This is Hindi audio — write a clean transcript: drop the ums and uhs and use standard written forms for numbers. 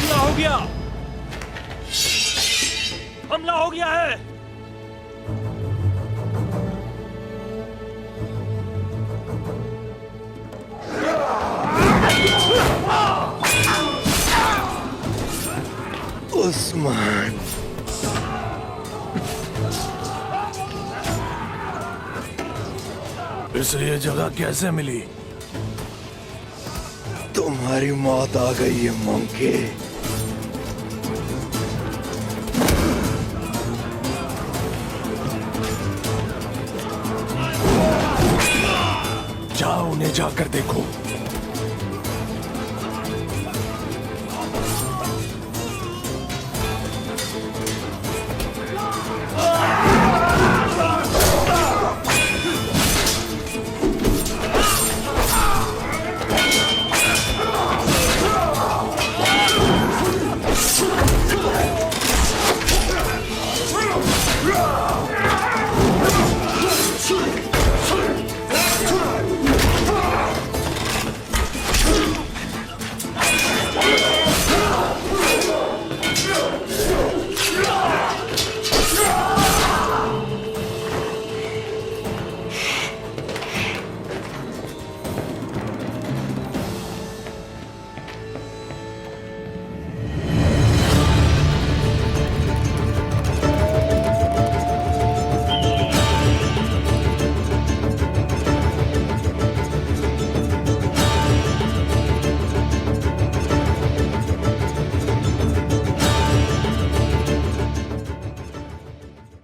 हमला हो गया! हमला हो गया है! उस्मान, इसे ये जगह कैसे मिली? तुम्हारी मौत आ गई है मंकी। जाओ, उन्हें जाकर देखो।